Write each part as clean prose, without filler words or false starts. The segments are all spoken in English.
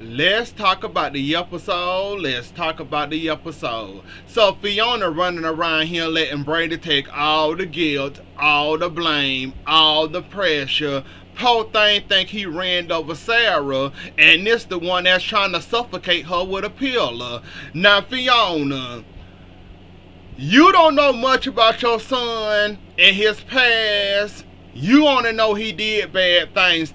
Let's talk about the episode. Let's talk about the episode. So Fiona running around here letting Brady take all the guilt, all the blame, all the pressure. Poor thing think he ran over Sarah, and this the one that's trying to suffocate her with a pillar. Now Fiona, you don't know much about your son and his past. You only know he did bad things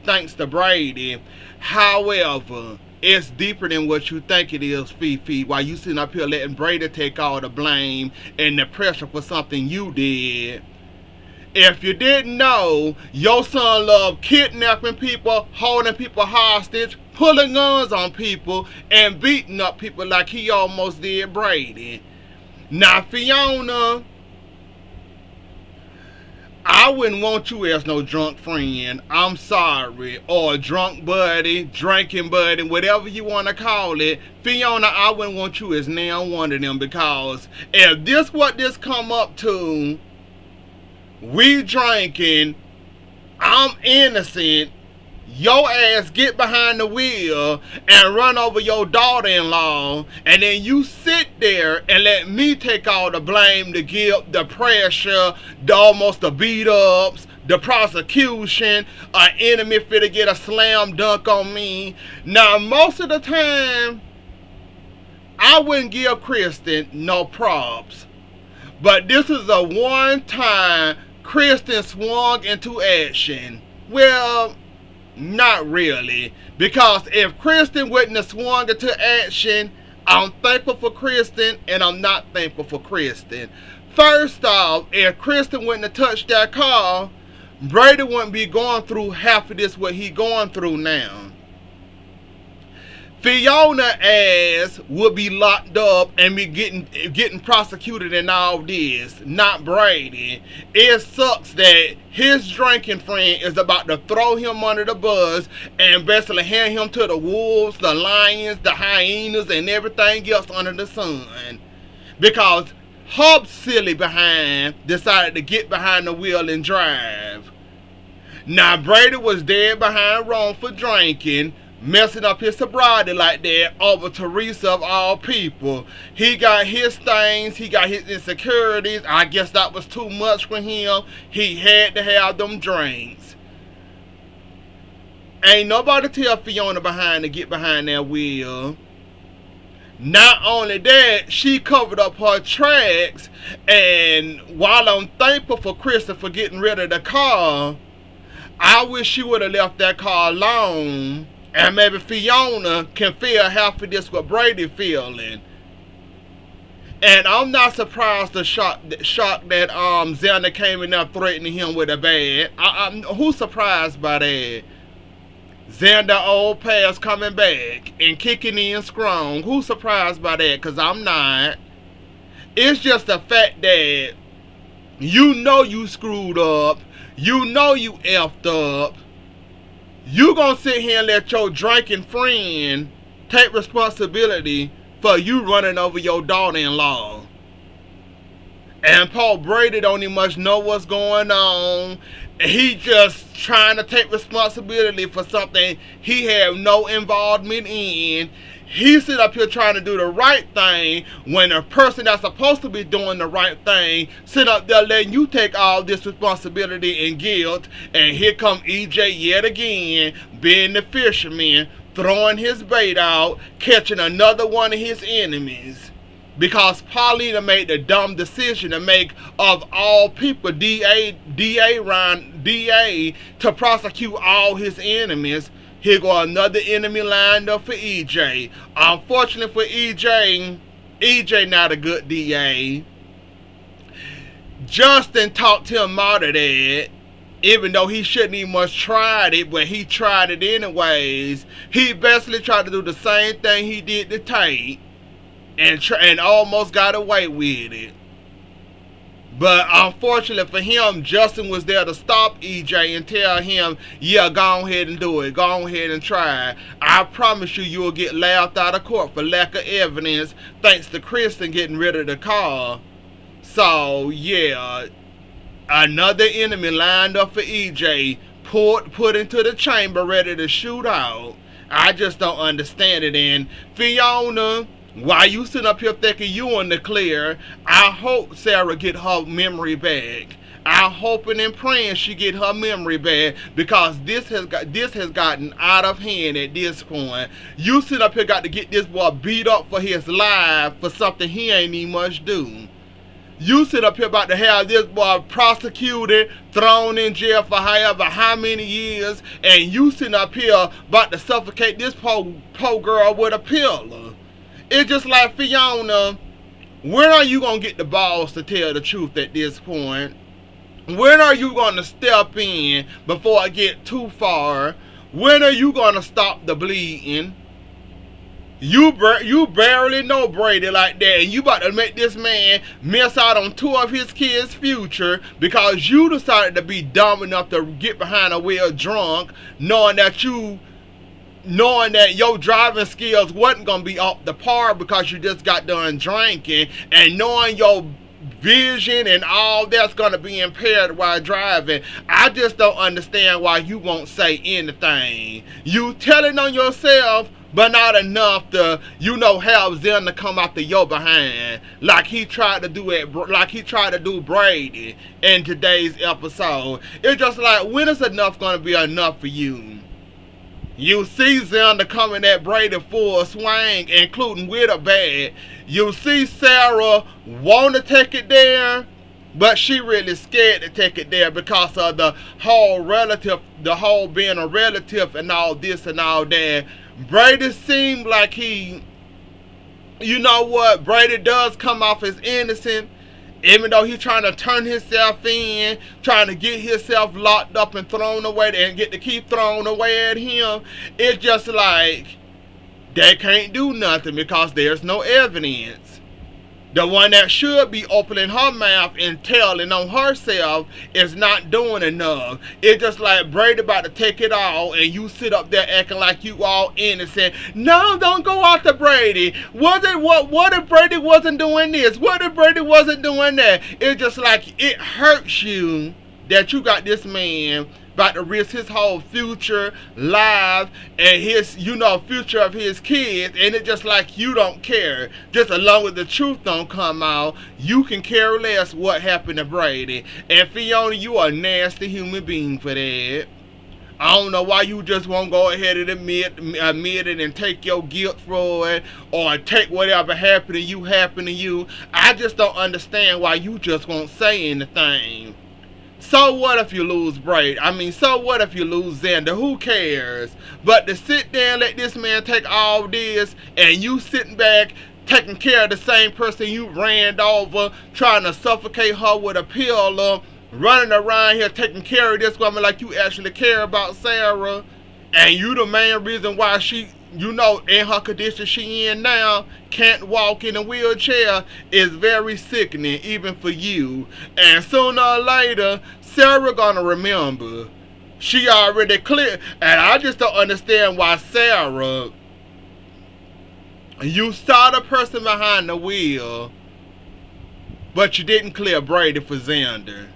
thanks to Brady. However, it's deeper than what you think it is, Fifi. While you sitting up here letting Brady take all the blame and the pressure for something you did. If you didn't know, your son loved kidnapping people, holding people hostage, pulling guns on people, and beating up people like he almost did Brady. Now, Fiona, I wouldn't want you as no drunk friend. I'm sorry. Or drunk buddy, drinking buddy, whatever you want to call it. Fiona, I wouldn't want you as now one of them, because if this what this come up to, we drinking, I'm innocent, your ass get behind the wheel and run over your daughter-in-law, and then you sit there and let me take all the blame, the guilt, the pressure, the beat-ups, the prosecution, an enemy finna get a slam dunk on me. Now, most of the time, I wouldn't give Kristen no props, but this is a one time Kristen swung into action. Well, not really, because if Kristen wouldn't have swung into action, I'm thankful for Kristen and I'm not thankful for Kristen. First off, if Kristen wouldn't have touched that car, Brady wouldn't be going through half of this what he going through now. Fiona ass would be locked up and be getting prosecuted and all this, not Brady. It sucks that his drinking friend is about to throw him under the bus and basically hand him to the wolves, the lions, the hyenas, and everything else under the sun. Because her silly behind decided to get behind the wheel and drive. Now Brady was dead behind wrong for drinking, messing up his sobriety like that over Teresa of all people. He got his things, he got his insecurities. I guess that was too much for him. He had to have them drinks. Ain't nobody tell Fiona behind to get behind that wheel. Not only that, she covered up her tracks, and while I'm thankful for Kristen for getting rid of the car, I wish she would have left that car alone. And maybe Fiona can feel half of this what Brady feeling. And I'm not surprised the shock that Xander came in there threatening him with a bat. Who's surprised by that? Xander old past coming back and kicking in strong. Who's surprised by that? Because I'm not. It's just the fact that you know you screwed up. You know you effed up. You gonna sit here and let your drinking friend take responsibility for you running over your daughter-in-law. And Paul Brady don't even much know what's going on. He just trying to take responsibility for something he had no involvement in. He sit up here trying to do the right thing when a person that's supposed to be doing the right thing sit up there letting you take all this responsibility and guilt. And here come EJ yet again, being the fisherman, throwing his bait out, catching another one of his enemies. Because Paulina made the dumb decision to make, of all people, DA to prosecute all his enemies. Here go another enemy lined up for EJ. Unfortunately for EJ not a good DA. Justin talked him out of that, even though he shouldn't even much tried it, but he tried it anyways. He basically tried to do the same thing he did to Tate, and almost got away with it. But unfortunately for him, Justin was there to stop EJ and tell him, yeah, go ahead and do it. Go ahead and try. I promise you will get laughed out of court for lack of evidence thanks to Kristen getting rid of the car. So, yeah, another enemy lined up for EJ, put into the chamber ready to shoot out. I just don't understand it. And Fiona, while you sitting up here thinking you in the clear, I hope Sarah get her memory back. I'm hoping and praying she get her memory back, because this has gotten out of hand at this point. You sit up here got to get this boy beat up for his life for something he ain't even much do. You sit up here about to have this boy prosecuted, thrown in jail for however how many years, and you sitting up here about to suffocate this poor girl with a pillow. It's just like, Fiona, when are you gonna get the balls to tell the truth at this point? When are you going to step in before I get too far? When are you going to stop the bleeding? You barely know Brady like that, and you about to make this man miss out on 2 of his kids' future because you decided to be dumb enough to get behind a wheel drunk, knowing that your driving skills wasn't going to be up to par because you just got done drinking, and knowing your vision and all that's going to be impaired while driving. I just don't understand why you won't say anything. You telling on yourself, but not enough to, have them to come after your behind, like he tried to do Brady in today's episode. It's just like, when is enough going to be enough for you? You see Xander coming at Brady full swing, including with a bat. You see Sarah want to take it there, but she really scared to take it there because of the whole being a relative and all this and all that. Brady seemed like Brady does come off as innocent, even though he's trying to turn himself in, trying to get himself locked up and thrown away and get to keep throwing away at him. It's just like, they can't do nothing because there's no evidence. The one that should be opening her mouth and telling on herself is not doing enough. It's just like Brady about to take it all, and you sit up there acting like you all innocent. No, don't go after Brady. What if Brady wasn't doing this? What if Brady wasn't doing that? It's just like, it hurts you that you got this man about to risk his whole future, life, and his, future of his kids, and it's just like you don't care. Just as long as the truth don't come out, you can care less what happened to Brady. And Fiona, you are a nasty human being for that. I don't know why you just won't go ahead and admit it and take your guilt for it, or take whatever happened to you. I just don't understand why you just won't say anything. So what if you lose Brady? So what if you lose Xander? Who cares? But to sit there and let this man take all this, and you sitting back taking care of the same person you ran over, trying to suffocate her with a pillow, running around here taking care of this woman like you actually care about Sarah, and you the main reason why she, in her condition she in now, can't walk in a wheelchair, is very sickening, even for you. And sooner or later, Sarah gonna remember. She already clear, and I just don't understand why Sarah, you saw the person behind the wheel, but you didn't clear Brady for Xander.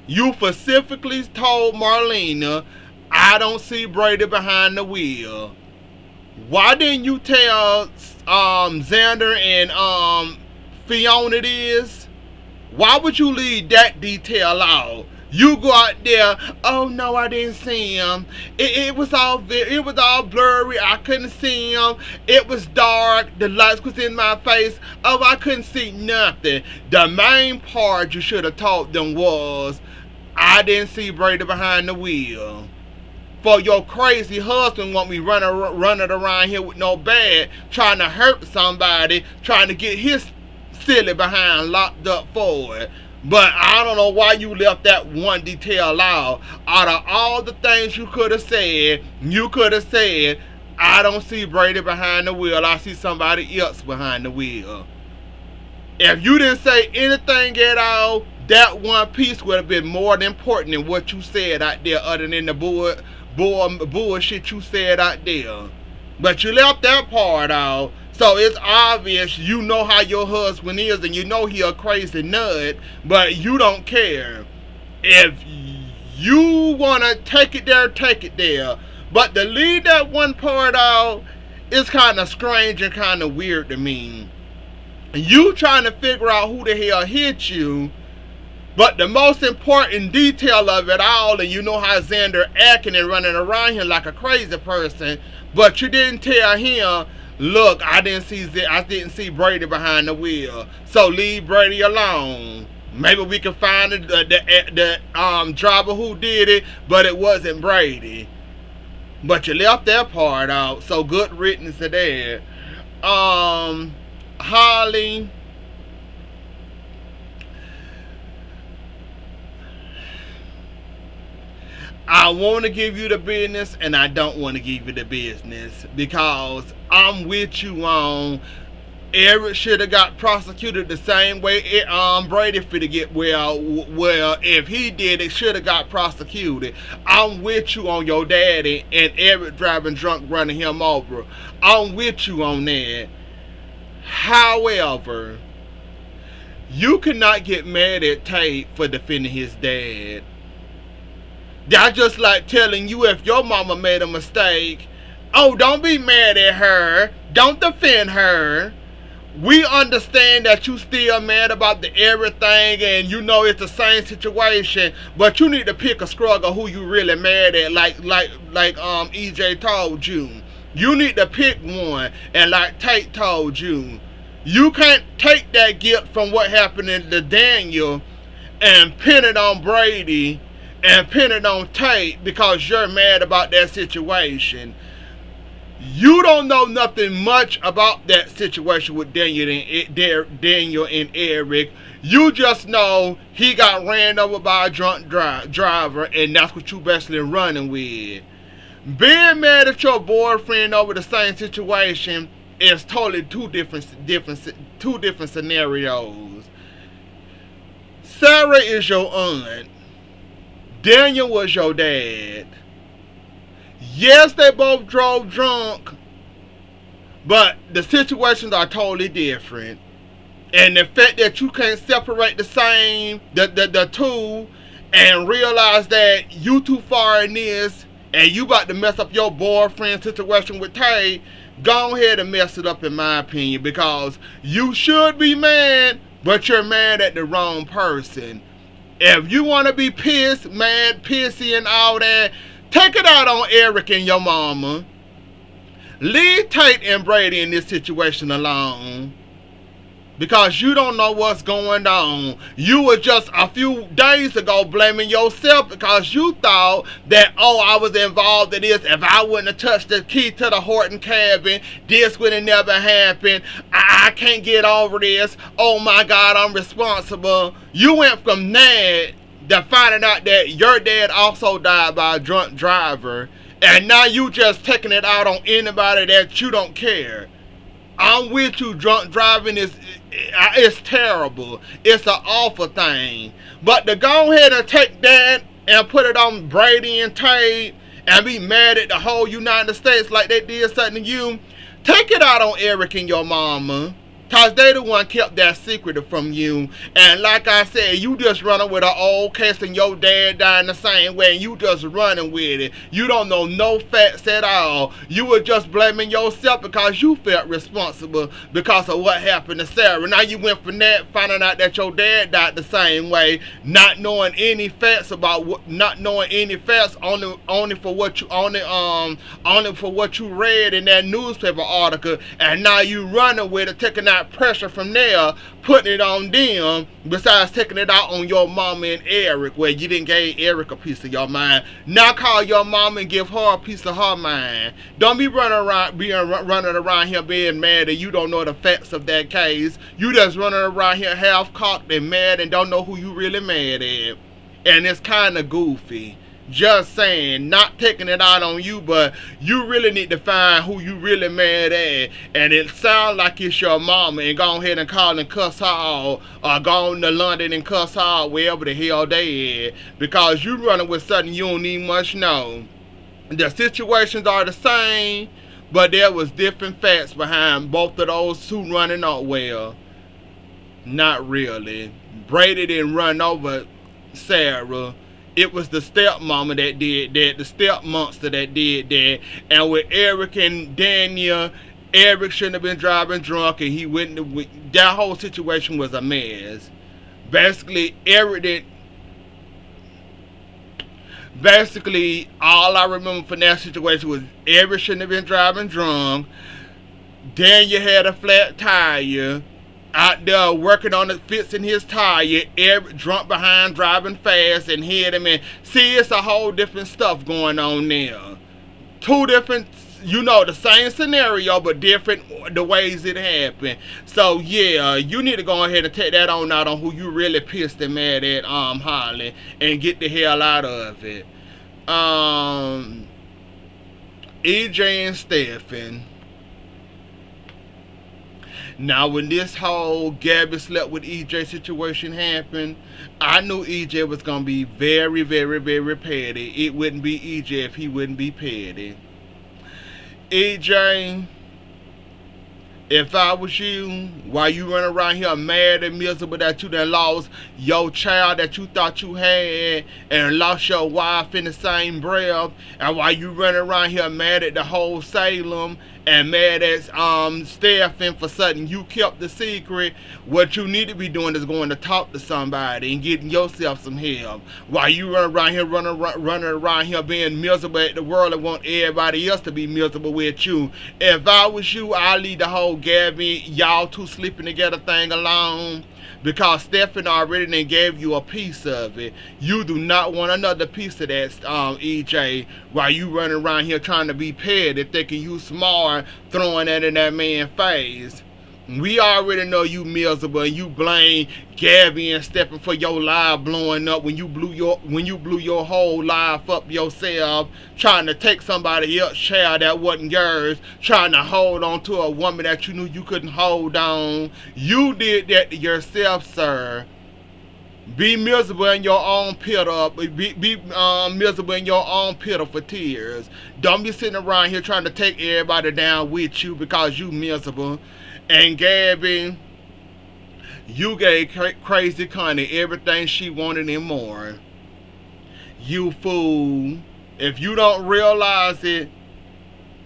You specifically told Marlena, I don't see Brady behind the wheel. Why didn't you tell Xander and Fiona this? Why would you leave that detail out? You go out there, oh no, I didn't see him. It was all blurry. I couldn't see him. It was dark. The lights was in my face. Oh, I couldn't see nothing. The main part you should have told them was, I didn't see Brady behind the wheel. For your crazy husband want me running around here with no bag, trying to hurt somebody, trying to get his silly behind locked up for it. But I don't know why you left that one detail out. Out of all the things you could have said, I don't see Brady behind the wheel. I see somebody else behind the wheel. If you didn't say anything at all, that one piece would have been more than important than what you said out there, other than the bullshit you said out there. But you left that part out. So it's obvious you know how your husband is, and you know he a crazy nut, but you don't care. If you want to take it there, take it there. But to leave that one part out, it's kind of strange and kind of weird to me. You trying to figure out who the hell hit you, but the most important detail of it all, and you know how Xander acting and running around here like a crazy person, but you didn't tell him, look, I didn't see Brady behind the wheel, so leave Brady alone. Maybe we can find the driver who did it, but it wasn't Brady. But you left that part out, so good riddance to that. Holly, I want to give you the business and I don't want to give you the business, because I'm with you on Eric should have got prosecuted the same way Brady finna get well if he did it should have got prosecuted. I'm with you on your daddy and Eric driving drunk running him over. I'm with you on that. However, you cannot get mad at Tate for defending his dad. That's just like telling you if your mama made a mistake, oh, don't be mad at her, don't defend her. We understand that you still mad about the everything and you know it's the same situation, but you need to pick a struggle who you really mad at, like EJ told you. You need to pick one, and like Tate told you, you can't take that guilt from what happened to Daniel and pin it on Brady and pin it on Tate because you're mad about that situation. You don't know nothing much about that situation with Daniel and Eric. You just know he got ran over by a drunk driver, and that's what you basically running with. Being mad at your boyfriend over the same situation is totally two different scenarios. Sarah is your aunt. Daniel was your dad. Yes, they both drove drunk, but the situations are totally different. And the fact that you can't separate the two and realize that you too far in this and you about to mess up your boyfriend situation with Tay, go ahead and mess it up in my opinion, because you should be mad, but you're mad at the wrong person. If you want to be pissed, mad, pissy and all that, take it out on Eric and your mama. Leave Tate and Brady in this situation alone, because you don't know what's going on. You were just a few days ago blaming yourself because you thought that, oh, I was involved in this. If I wouldn't have touched the key to the Horton cabin, this would have never happened. I can't get over this. Oh my God, I'm responsible. You went from that to finding out that your dad also died by a drunk driver, and now you just taking it out on anybody that you don't care. I'm with you, drunk driving it's terrible. It's an awful thing. But to go ahead and take that and put it on Brady and Tate and be mad at the whole United States like they did something to you, take it out on Eric and your mama, because they the one kept that secret from you. And like I said, you just running with an old case and your dad dying the same way and you just running with it. You don't know no facts at all. You were just blaming yourself because you felt responsible because of what happened to Sarah. Now you went from that, finding out that your dad died the same way, not knowing any facts only for what you read in that newspaper article, and now you running with it, taking out pressure from there, putting it on them, besides taking it out on your mama and Eric, where you didn't give Eric a piece of your mind. Now call your mama and give her a piece of her mind. Don't be running around here being mad and you don't know the facts of that case. You just running around here half cocked and mad and don't know who you really mad at. And it's kind of goofy. Just saying, not taking it out on you, but you really need to find who you really mad at. And it sounds like it's your mama, and go ahead and call and cuss her out, or go on to London and cuss her out wherever the hell they at, because you running with something you don't need much know. The situations are the same, but there was different facts behind both of those two running out. Well, not really. Brady didn't run over Sarah. it was the stepmama that did that, the step monster that did that. And with Eric and Daniel, Eric shouldn't have been driving drunk, and he wouldn't. That whole situation was a mess. Basically, Eric did. Basically, all I remember from that situation was Eric shouldn't have been driving drunk. Daniel had a flat tire. Out there working on it, fixing his tire, Eric drunk behind, driving fast, and hit him. And see, it's a whole different stuff going on there. Two different, the same scenario, but different the ways it happened. So yeah, you need to go ahead and take that on out on who you really pissed and mad at, Holly, and get the hell out of it. EJ and Stephen. Now, when this whole Gabby slept with EJ situation happened, I knew EJ was going to be very, very, very petty. It wouldn't be EJ if he wouldn't be petty. EJ, if I was you, while you running around here mad and miserable that you done lost your child that you thought you had and lost your wife in the same breath, and while you running around here mad at the whole Salem and mad at Stephen for something you kept the secret, what you need to be doing is going to talk to somebody and getting yourself some help. While you running around here being miserable at the world and want everybody else to be miserable with you. If I was you, I'd leave the whole Gabby, y'all two sleeping together thing alone, because Stephen already then gave you a piece of it. You do not want another piece of that, EJ, while you running around here trying to be petty, thinking you smart, throwing that in that man's face. We already know you miserable, and you blame Gabby and Stephen for your life blowing up when you blew your whole life up yourself, trying to take somebody else's child that wasn't yours, trying to hold on to a woman that you knew you couldn't hold on. You did that to yourself, sir. Be miserable in your own pit up. Be miserable in your own pitiful tears. Don't be sitting around here trying to take everybody down with you because you miserable. And Gabby, you gave Crazy Connie everything she wanted and more. You fool. If you don't realize it,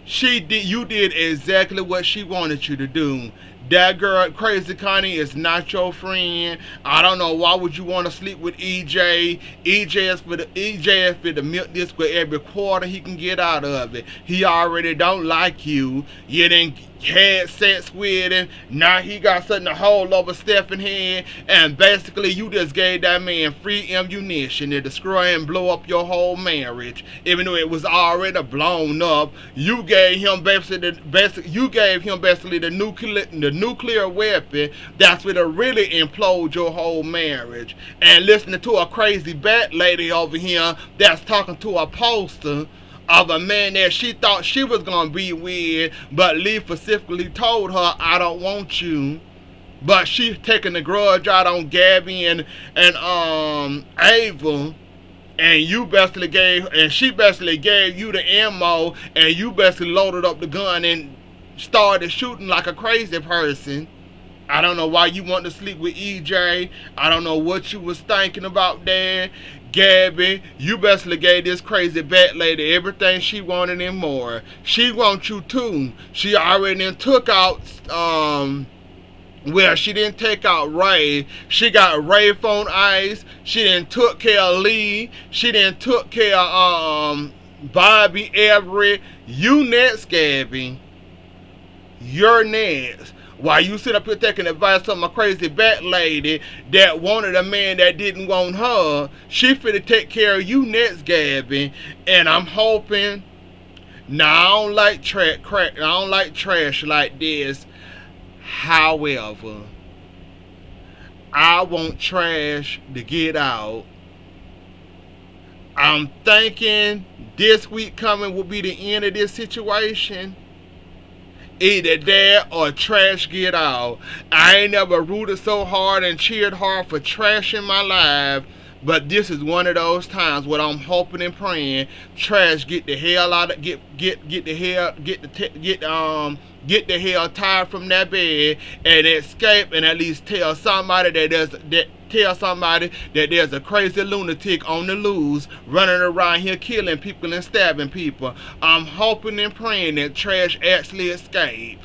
you did exactly what she wanted you to do. That girl, Crazy Connie, is not your friend. I don't know why would you want to sleep with EJ. EJ is for the milk this for every quarter he can get out of it. He already don't like you. You didn't had sex with him. Now he got something to hold over Stephen's head, and basically you just gave that man free ammunition to destroy and blow up your whole marriage. Even though it was already blown up, you gave him basically the nuclear weapon that's going to really implode your whole marriage. And listening to a crazy bat lady over here that's talking to a poster of a man that she thought she was going to be with, but Lee specifically told her, I don't want you. But she taking the grudge out on Gabby and Ava, and she basically gave you the ammo, and you basically loaded up the gun and started shooting like a crazy person. I don't know why you want to sleep with EJ. I don't know what you was thinking about there. Gabby, you basically gave this crazy bat lady everything she wanted and more. She wants you too. She already then took out, she didn't take out Ray. She got Ray on ice. She didn't took care of Lee. She didn't took care of, Bobby Everett. You next, Gabby. You're next. While you sit up here taking advice from a crazy bat lady that wanted a man that didn't want her, she finna take care of you next, Gabby. And I'm hoping. Now I don't like trash like this. However, I want trash to get out. I'm thinking this week coming will be the end of this situation. Either that or trash get out. I ain't never rooted so hard and cheered hard for trash in my life, But this is one of those times where I'm hoping and praying Trash get the hell out of get the hell tired from that bed and escape, and at least tell somebody that there's a crazy lunatic on the loose running around here killing people and stabbing people. I'm hoping and praying that Trash actually escape.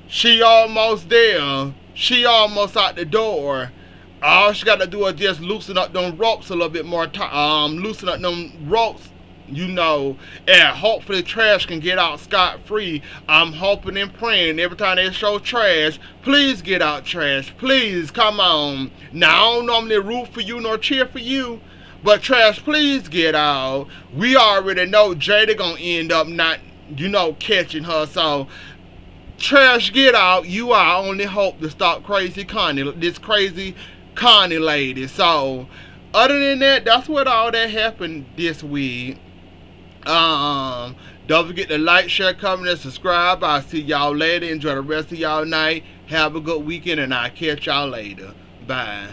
She almost there. She almost out the door. All she got to do is just loosen up them ropes a little bit more. Loosen up them ropes, and hopefully Trash can get out scot-free. I'm hoping and praying every time they show Trash, please get out, Trash. Please, come on. Now, I don't normally root for you nor cheer for you, but Trash, please get out. We already know Jada gonna end up not, catching her, so Trash, get out. You are our only hope to stop this crazy Connie lady. So, other than that, that's what all that happened this week. Don't forget to like, share, comment, and subscribe. I'll see y'all later. Enjoy the rest of y'all night. Have a good weekend, and I'll catch y'all later. Bye.